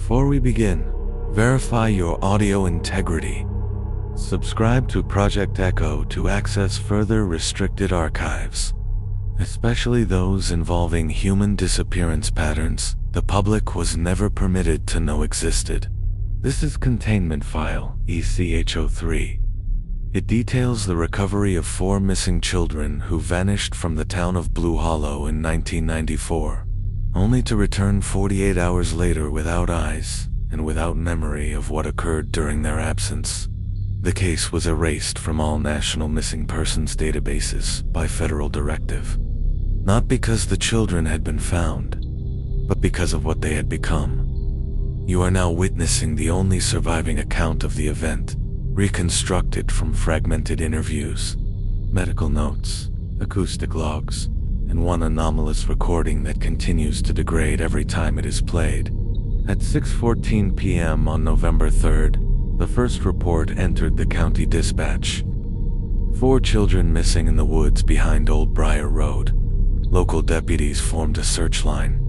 Before we begin, verify your audio integrity. Subscribe to Project Echo to access further restricted archives, especially those involving human disappearance patterns the public was never permitted to know existed. This is Containment File ECHO-3. It details the recovery of 4 missing children who vanished from the town of Blue Hollow in 1994, only to return 48 hours later without eyes and without memory of what occurred during their absence. The case was erased from all national missing persons databases by federal directive, not because the children had been found, but because of what they had become. You are now witnessing the only surviving account of the event, reconstructed from fragmented interviews, medical notes, acoustic logs, and one anomalous recording that continues to degrade every time it is played. At 6:14 p.m. on November 3rd, the first report entered the county dispatch. 4 children missing in the woods behind Old Briar Road. Local deputies formed a search line.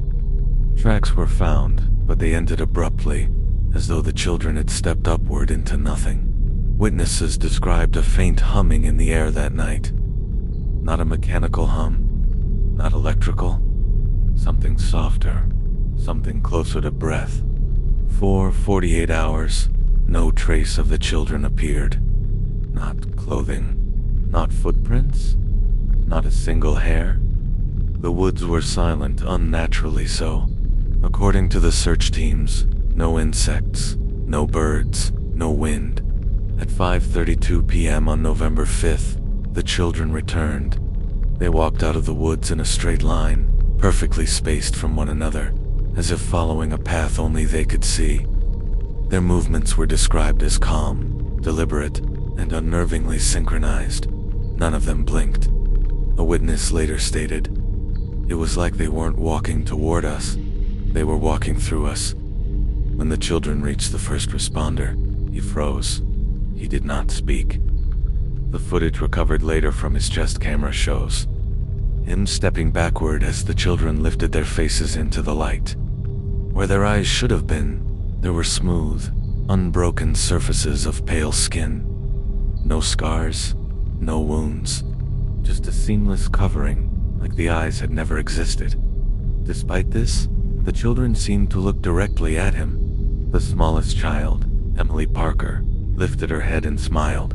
Tracks were found, but they ended abruptly, as though the children had stepped upward into nothing. Witnesses described a faint humming in the air that night. Not a mechanical hum, not electrical, something softer, something closer to breath. For 48 hours, no trace of the children appeared. Not clothing, not footprints, not a single hair. The woods were silent, unnaturally so. According to the search teams, no insects, no birds, no wind. At 5:32 p.m. on November 5th, the children returned. They walked out of the woods in a straight line, perfectly spaced from one another, as if following a path only they could see. Their movements were described as calm, deliberate, and unnervingly synchronized. None of them blinked. A witness later stated, "It was like they weren't walking toward us, they were walking through us." When the children reached the first responder, he froze. He did not speak. The footage recovered later from his chest camera shows him stepping backward as the children lifted their faces into the light. Where their eyes should have been, there were smooth, unbroken surfaces of pale skin. No scars, no wounds, just a seamless covering, like the eyes had never existed. Despite this, the children seemed to look directly at him. The smallest child, Emily Parker, lifted her head and smiled.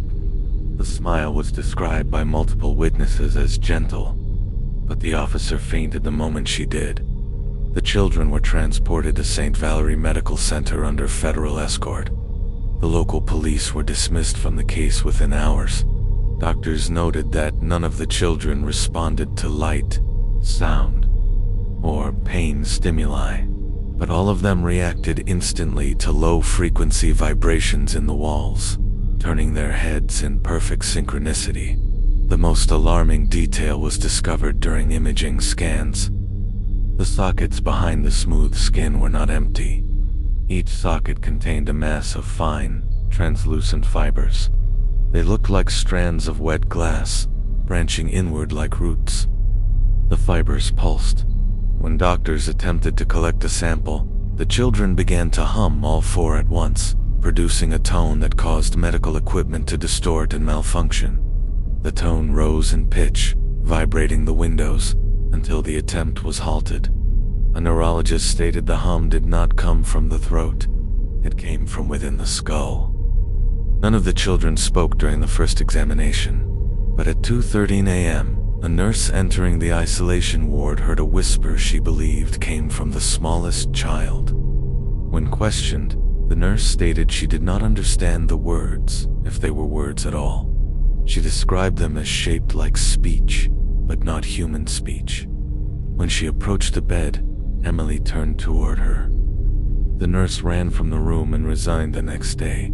The smile was described by multiple witnesses as gentle, but the officer fainted the moment she did. The children were transported to St. Valerie Medical Center under federal escort. The local police were dismissed from the case within hours. Doctors noted that none of the children responded to light, sound, or pain stimuli, but all of them reacted instantly to low-frequency vibrations in the walls, turning their heads in perfect synchronicity. The most alarming detail was discovered during imaging scans. The sockets behind the smooth skin were not empty. Each socket contained a mass of fine, translucent fibers. They looked like strands of wet glass, branching inward like roots. The fibers pulsed. When doctors attempted to collect a sample, the children began to hum all 4 at once, producing a tone that caused medical equipment to distort and malfunction. The tone rose in pitch, vibrating the windows, until the attempt was halted. A neurologist stated the hum did not come from the throat. It came from within the skull. None of the children spoke during the first examination, but at 2:13 a.m., a nurse entering the isolation ward heard a whisper she believed came from the smallest child. When questioned, the nurse stated she did not understand the words, if they were words at all. She described them as shaped like speech, but not human speech. When she approached the bed, Emily turned toward her. The nurse ran from the room and resigned the next day.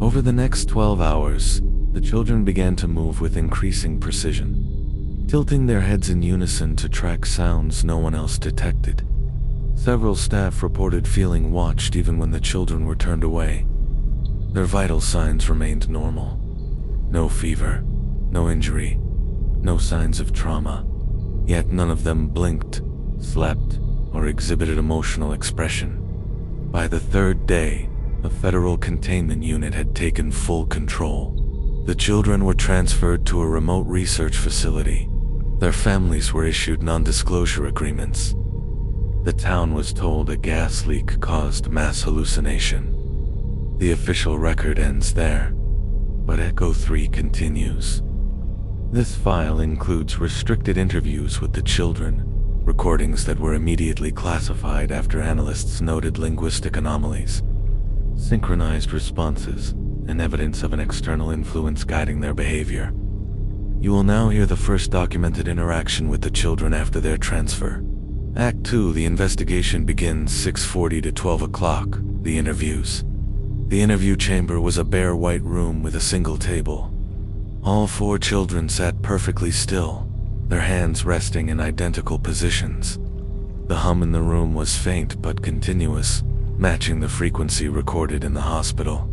Over the next 12 hours, the children began to move with increasing precision, tilting their heads in unison to track sounds no one else detected. Several staff reported feeling watched even when the children were turned away. Their vital signs remained normal. No fever, no injury, no signs of trauma. Yet none of them blinked, slept, or exhibited emotional expression. By the third day, a federal containment unit had taken full control. The children were transferred to a remote research facility. Their families were issued non-disclosure agreements. The town was told a gas leak caused mass hallucination. The official record ends there, but ECHO-3 continues. This file includes restricted interviews with the children, recordings that were immediately classified after analysts noted linguistic anomalies, synchronized responses, and evidence of an external influence guiding their behavior. You will now hear the first documented interaction with the children after their transfer. Act 2, the investigation begins 6:40 to 12 o'clock, the interviews. The interview chamber was a bare white room with a single table. All 4 children sat perfectly still, their hands resting in identical positions. The hum in the room was faint but continuous, matching the frequency recorded in the hospital.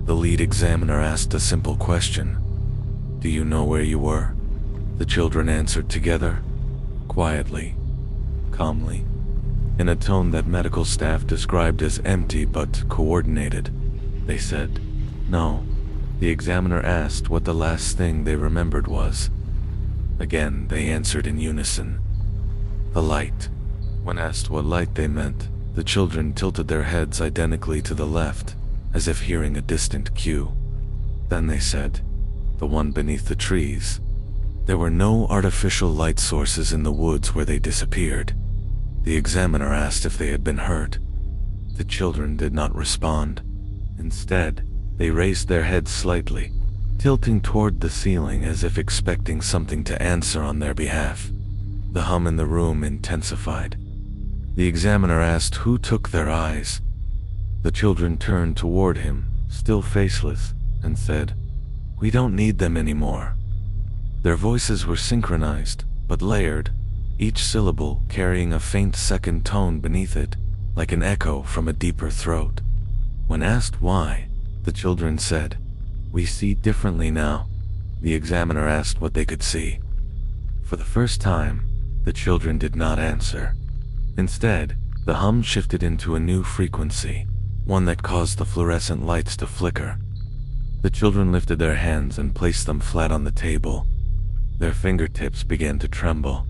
The lead examiner asked a simple question. "Do you know where you were?" The children answered together, quietly, calmly, in a tone that medical staff described as empty but coordinated. They said, "No." The examiner asked what the last thing they remembered was. Again, they answered in unison. "The light." When asked what light they meant, the children tilted their heads identically to the left, as if hearing a distant cue. Then they said, "The one beneath the trees." There were no artificial light sources in the woods where they disappeared. The examiner asked if they had been hurt. The children did not respond. Instead, they raised their heads slightly, tilting toward the ceiling as if expecting something to answer on their behalf. The hum in the room intensified. The examiner asked who took their eyes. The children turned toward him, still faceless, and said, "We don't need them anymore." Their voices were synchronized, but layered, each syllable carrying a faint second tone beneath it, like an echo from a deeper throat. When asked why, the children said, "We see differently now." The examiner asked what they could see. For the first time, the children did not answer. Instead, the hum shifted into a new frequency, one that caused the fluorescent lights to flicker. The children lifted their hands and placed them flat on the table. Their fingertips began to tremble.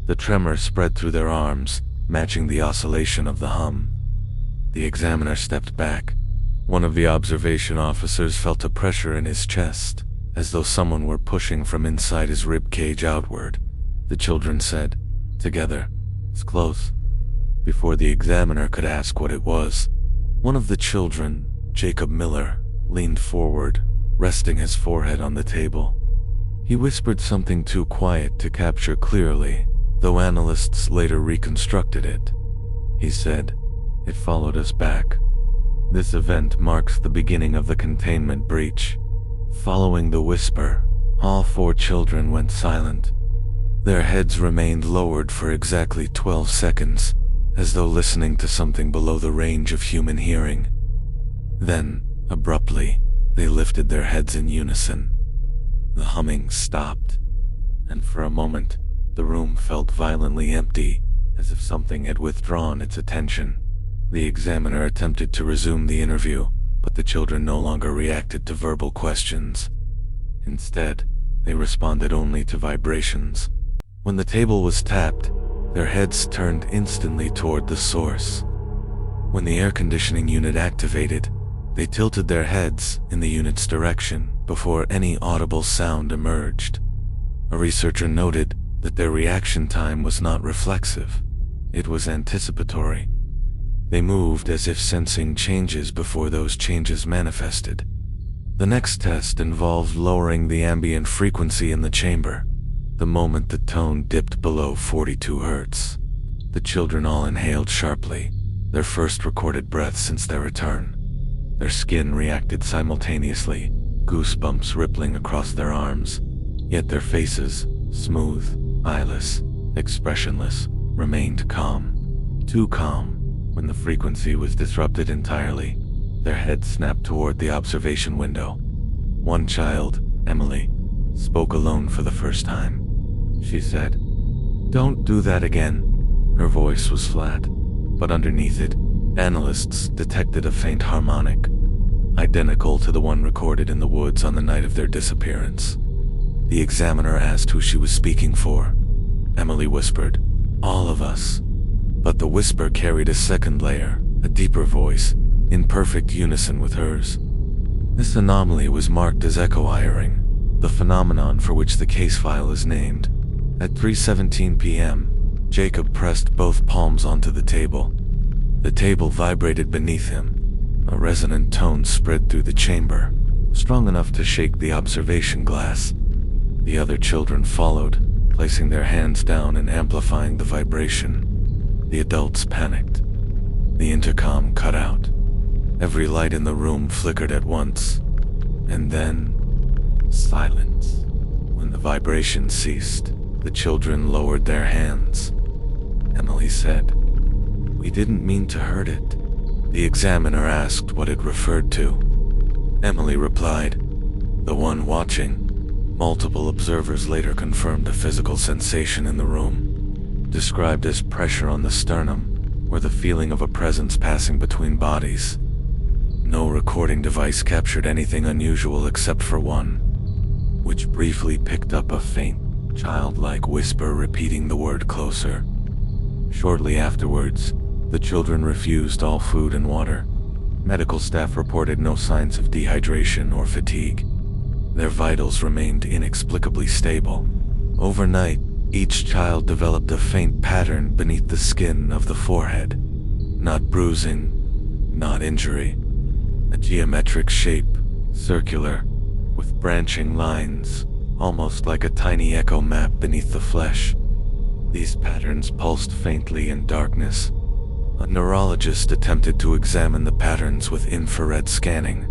The tremor spread through their arms, matching the oscillation of the hum. The examiner stepped back. One of the observation officers felt a pressure in his chest, as though someone were pushing from inside his rib cage outward. The children said, together, "It's close." Before the examiner could ask what it was, one of the children, Jacob Miller, leaned forward, resting his forehead on the table. He whispered something too quiet to capture clearly, though analysts later reconstructed it. He said, "It followed us back." This event marks the beginning of the containment breach. Following the whisper, all 4 children went silent. Their heads remained lowered for exactly 12 seconds, as though listening to something below the range of human hearing. Then, abruptly, they lifted their heads in unison. The humming stopped, and for a moment, the room felt violently empty, as if something had withdrawn its attention. The examiner attempted to resume the interview, but the children no longer reacted to verbal questions. Instead, they responded only to vibrations. When the table was tapped, their heads turned instantly toward the source. When the air conditioning unit activated, they tilted their heads in the unit's direction before any audible sound emerged. A researcher noted that their reaction time was not reflexive. It was anticipatory. They moved as if sensing changes before those changes manifested. The next test involved lowering the ambient frequency in the chamber. The moment the tone dipped below 42 Hz, the children all inhaled sharply, their first recorded breath since their return. Their skin reacted simultaneously, goosebumps rippling across their arms, yet their faces, smooth, eyeless, expressionless, remained calm. Too calm. When the frequency was disrupted entirely, their heads snapped toward the observation window. One child, Emily, spoke alone for the first time. She said, "Don't do that again." Her voice was flat, but underneath it, Analysts detected a faint harmonic, identical to the one recorded in the woods on the night of their disappearance. The examiner asked who she was speaking for. Emily whispered, "All of us." But the whisper carried a second layer, a deeper voice, in perfect unison with hers. This anomaly was marked as echoing, the phenomenon for which the case file is named. At 3:17 p.m., Jacob pressed both palms onto the table. The table vibrated beneath him. A resonant tone spread through the chamber, strong enough to shake the observation glass. The other children followed, placing their hands down and amplifying the vibration. The adults panicked. The intercom cut out. Every light in the room flickered at once. And then, silence. When the vibration ceased, the children lowered their hands. Emily said, "We didn't mean to hurt it." The examiner asked what it referred to. Emily replied, "The one watching." Multiple observers later confirmed a physical sensation in the room, described as pressure on the sternum, or the feeling of a presence passing between bodies. No recording device captured anything unusual except for one, which briefly picked up a faint, childlike whisper repeating the word "closer." Shortly afterwards, the children refused all food and water. Medical staff reported no signs of dehydration or fatigue. Their vitals remained inexplicably stable. Overnight, each child developed a faint pattern beneath the skin of the forehead. Not bruising, not injury. A geometric shape, circular, with branching lines, almost like a tiny echo map beneath the flesh. These patterns pulsed faintly in darkness. A neurologist attempted to examine the patterns with infrared scanning.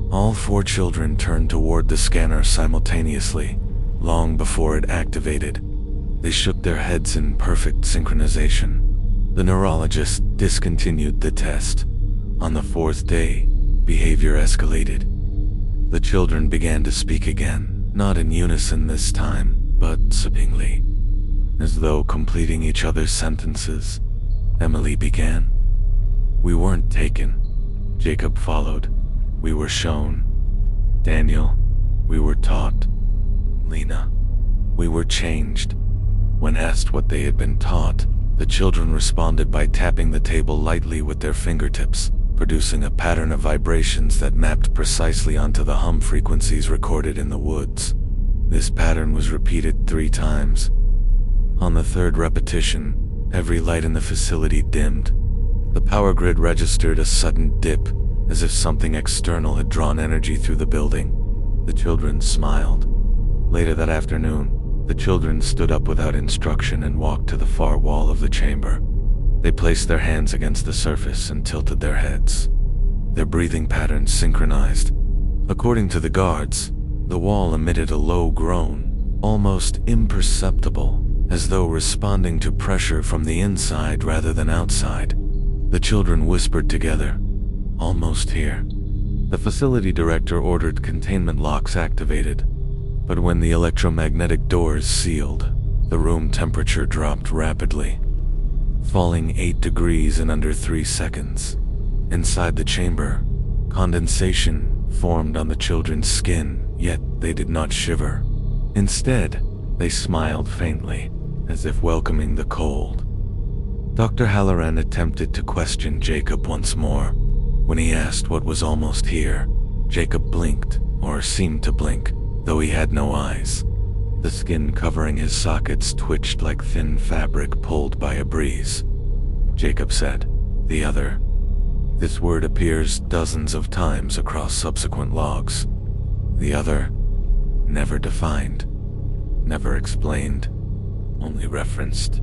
All 4 children turned toward the scanner simultaneously, long before it activated. They shook their heads in perfect synchronization. The neurologist discontinued the test. On the 4th day, behavior escalated. The children began to speak again, not in unison this time, but soothingly, as though completing each other's sentences. Emily began. "We weren't taken." Jacob followed. "We were shown." Daniel, "We were taught." Lena, "We were changed." When asked what they had been taught, the children responded by tapping the table lightly with their fingertips, producing a pattern of vibrations that mapped precisely onto the hum frequencies recorded in the woods. This pattern was repeated 3 times. On the 3rd repetition, every light in the facility dimmed. The power grid registered a sudden dip, as if something external had drawn energy through the building. The children smiled. Later that afternoon, the children stood up without instruction and walked to the far wall of the chamber. They placed their hands against the surface and tilted their heads. Their breathing patterns synchronized. According to the guards, the wall emitted a low groan, almost imperceptible, as though responding to pressure from the inside rather than outside. The children whispered together, "Almost here." The facility director ordered containment locks activated, but when the electromagnetic doors sealed, the room temperature dropped rapidly, falling 8 degrees in under 3 seconds. Inside the chamber, condensation formed on the children's skin, yet they did not shiver. Instead, they smiled faintly, as if welcoming the cold. Dr. Halloran attempted to question Jacob once more. When he asked what was almost here, Jacob blinked, or seemed to blink, though he had no eyes. The skin covering his sockets twitched like thin fabric pulled by a breeze. Jacob said, "The other." This word appears dozens of times across subsequent logs. The other, never defined, never explained, only referenced.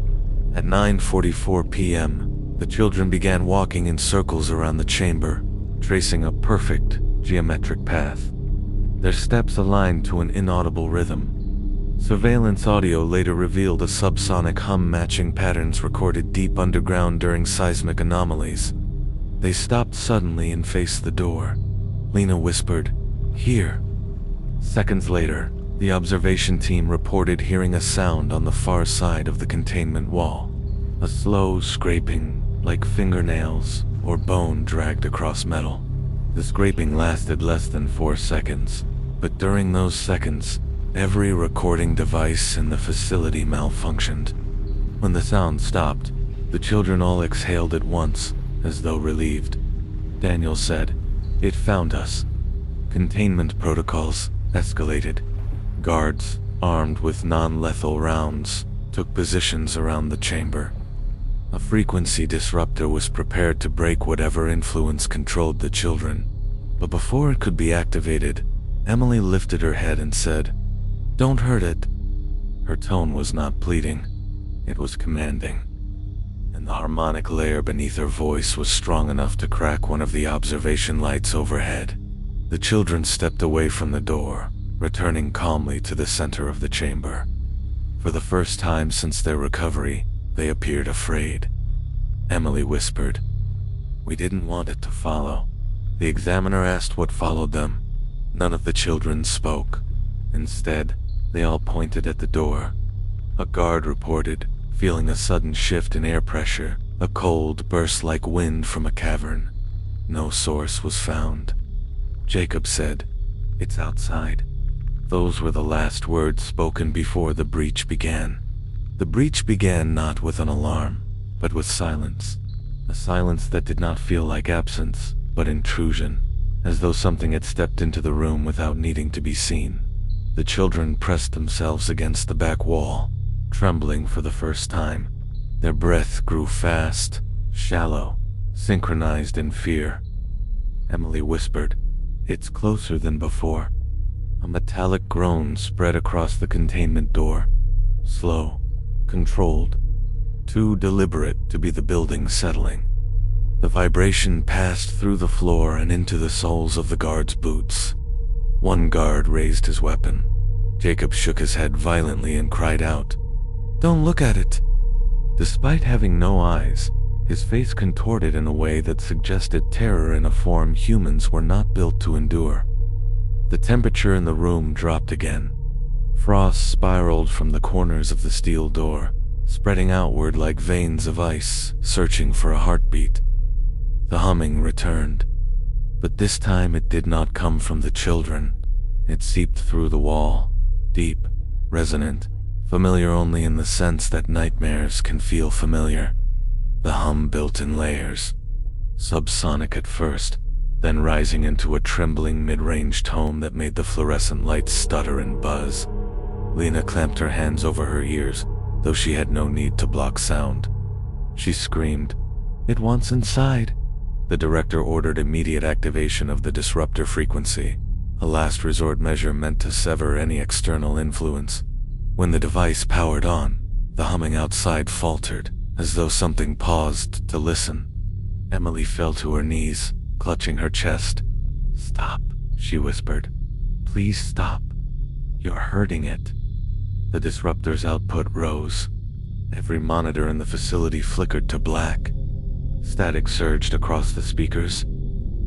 At 9:44 p.m., the children began walking in circles around the chamber, tracing a perfect, geometric path. Their steps aligned to an inaudible rhythm. Surveillance audio later revealed a subsonic hum matching patterns recorded deep underground during seismic anomalies. They stopped suddenly and faced the door. Lena whispered, "Here." Seconds later, the observation team reported hearing a sound on the far side of the containment wall. A slow scraping, like fingernails, or bone dragged across metal. The scraping lasted less than 4 seconds, but during those seconds, every recording device in the facility malfunctioned. When the sound stopped, the children all exhaled at once, as though relieved. Daniel said, "It found us." Containment protocols escalated. Guards, armed with non-lethal rounds, took positions around the chamber. A frequency disruptor was prepared to break whatever influence controlled the children. But before it could be activated, Emily lifted her head and said, "Don't hurt it." Her tone was not pleading, it was commanding. And the harmonic layer beneath her voice was strong enough to crack one of the observation lights overhead. The children stepped away from the door, returning calmly to the center of the chamber. For the first time since their recovery, they appeared afraid. Emily whispered, "We didn't want it to follow." The examiner asked what followed them. None of the children spoke. Instead, they all pointed at the door. A guard reported, feeling a sudden shift in air pressure, a cold burst like wind from a cavern. No source was found. Jacob said, "It's outside." Those were the last words spoken before the breach began. The breach began not with an alarm, but with silence. A silence that did not feel like absence, but intrusion, as though something had stepped into the room without needing to be seen. The children pressed themselves against the back wall, trembling for the first time. Their breath grew fast, shallow, synchronized in fear. Emily whispered, "It's closer than before." A metallic groan spread across the containment door. Slow, controlled, too deliberate to be the building settling. The vibration passed through the floor and into the soles of the guards' boots. One guard raised his weapon. Jacob shook his head violently and cried out, "Don't look at it!" Despite having no eyes, his face contorted in a way that suggested terror in a form humans were not built to endure. The temperature in the room dropped again. Frost spiraled from the corners of the steel door, spreading outward like veins of ice, searching for a heartbeat. The humming returned, but this time it did not come from the children. It seeped through the wall, deep, resonant, familiar only in the sense that nightmares can feel familiar. The hum built in layers, subsonic at first, then rising into a trembling mid-range tone that made the fluorescent lights stutter and buzz. Lena clamped her hands over her ears, though she had no need to block sound. She screamed, "It wants inside!" The director ordered immediate activation of the disruptor frequency, a last resort measure meant to sever any external influence. When the device powered on, the humming outside faltered, as though something paused to listen. Emily fell to her knees, clutching her chest. "Stop," she whispered. "Please stop. You're hurting it." The disruptor's output rose. Every monitor in the facility flickered to black. Static surged across the speakers,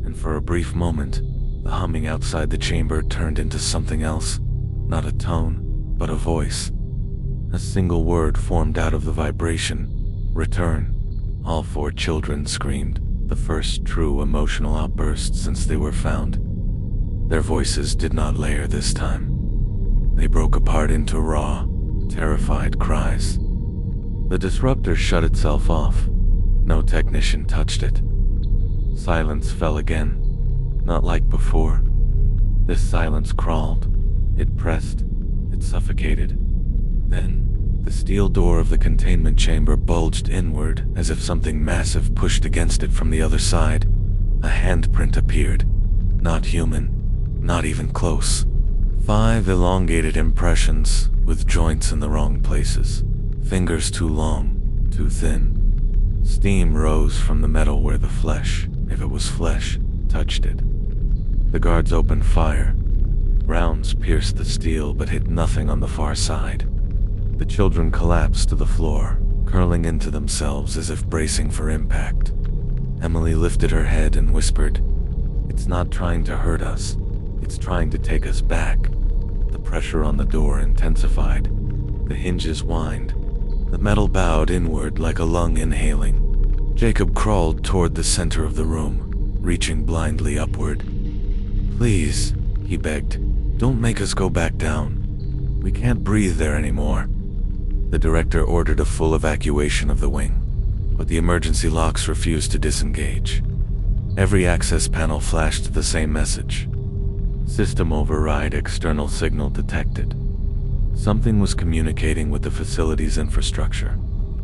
and for a brief moment, the humming outside the chamber turned into something else. Not a tone, but a voice. A single word formed out of the vibration. "Return." All 4 children screamed, the first true emotional outburst since they were found. Their voices did not layer this time. They broke apart into raw, terrified cries. The disruptor shut itself off. No technician touched it. Silence fell again, not like before. This silence crawled. It pressed. It suffocated. Then, the steel door of the containment chamber bulged inward as if something massive pushed against it from the other side. A handprint appeared. Not human. Not even close. 5 elongated impressions, with joints in the wrong places. Fingers too long, too thin. Steam rose from the metal where the flesh, if it was flesh, touched it. The guards opened fire. Rounds pierced the steel but hit nothing on the far side. The children collapsed to the floor, curling into themselves as if bracing for impact. Emily lifted her head and whispered, "It's not trying to hurt us. It's trying to take us back." The pressure on the door intensified. The hinges whined. The metal bowed inward like a lung inhaling. Jacob crawled toward the center of the room, reaching blindly upward. "Please," he begged, "don't make us go back down. We can't breathe there anymore." The director ordered a full evacuation of the wing, but the emergency locks refused to disengage. Every access panel flashed the same message. "System override, external signal detected." Something was communicating with the facility's infrastructure.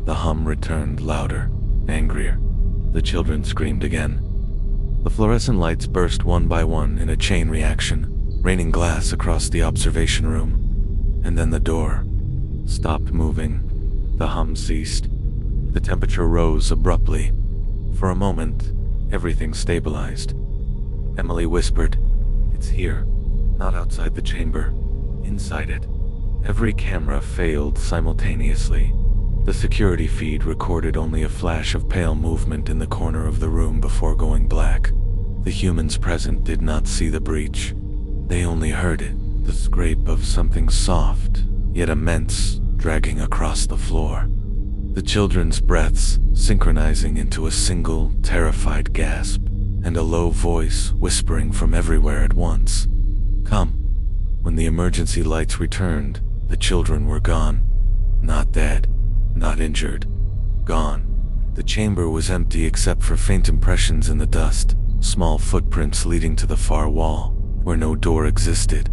The hum returned louder, angrier. The children screamed again. The fluorescent lights burst one by one in a chain reaction, raining glass across the observation room. And then the door stopped moving. The hum ceased. The temperature rose abruptly. For a moment, everything stabilized. Emily whispered, "It's here, not outside the chamber, inside it." Every camera failed simultaneously. The security feed recorded only a flash of pale movement in the corner of the room before going black. The humans present did not see the breach. They only heard it, the scrape of something soft, yet immense, dragging across the floor. The children's breaths synchronizing into a single, terrified gasp, and a low voice whispering from everywhere at once. "Come." When the emergency lights returned, the children were gone. Not dead, not injured. Gone. The chamber was empty except for faint impressions in the dust, small footprints leading to the far wall, where no door existed.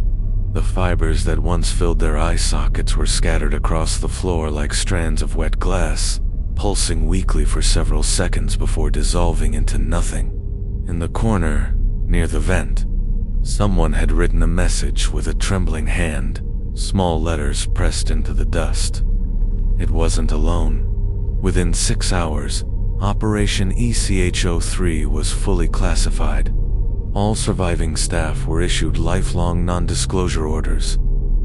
The fibers that once filled their eye sockets were scattered across the floor like strands of wet glass, pulsing weakly for several seconds before dissolving into nothing. In the corner, near the vent, someone had written a message with a trembling hand, small letters pressed into the dust. It wasn't alone. Within 6 hours, Operation ECHO-3 was fully classified. All surviving staff were issued lifelong non-disclosure orders.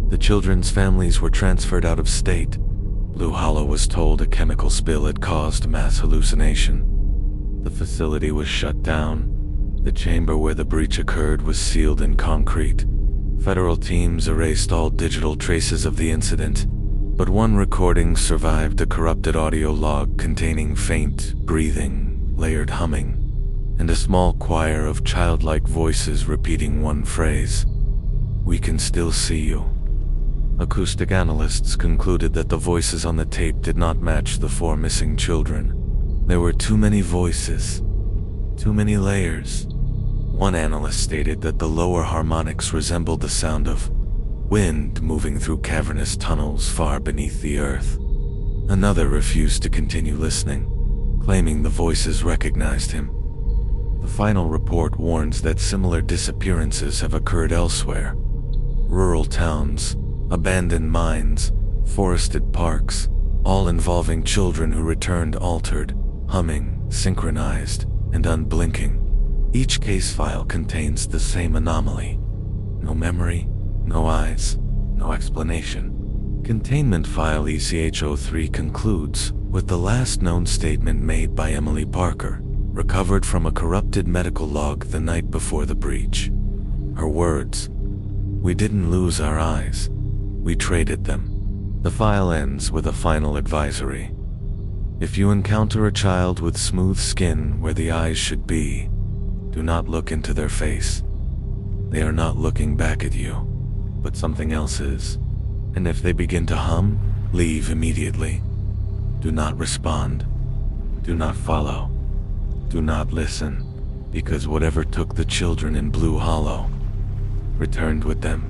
The children's families were transferred out of state. Blue Hollow was told a chemical spill had caused mass hallucination. The facility was shut down. The chamber where the breach occurred was sealed in concrete. Federal teams erased all digital traces of the incident, but one recording survived, a corrupted audio log containing faint breathing, layered humming, and a small choir of childlike voices repeating one phrase: "We can still see you." Acoustic analysts concluded that the voices on the tape did not match the 4 missing children. There were too many voices, too many layers. One analyst stated that the lower harmonics resembled the sound of wind moving through cavernous tunnels far beneath the earth. Another refused to continue listening, claiming the voices recognized him. The final report warns that similar disappearances have occurred elsewhere. Rural towns, abandoned mines, forested parks, all involving children who returned altered, humming, synchronized, and unblinking. Each case file contains the same anomaly. No memory, no eyes, no explanation. Containment File ECHO-3 concludes with the last known statement made by Emily Parker, recovered from a corrupted medical log the night before the breach. Her words: "We didn't lose our eyes. We traded them." The file ends with a final advisory. If you encounter a child with smooth skin where the eyes should be, do not look into their face. They are not looking back at you, but something else is. And if they begin to hum, leave immediately. Do not respond. Do not follow. Do not listen, because whatever took the children in Blue Hollow returned with them.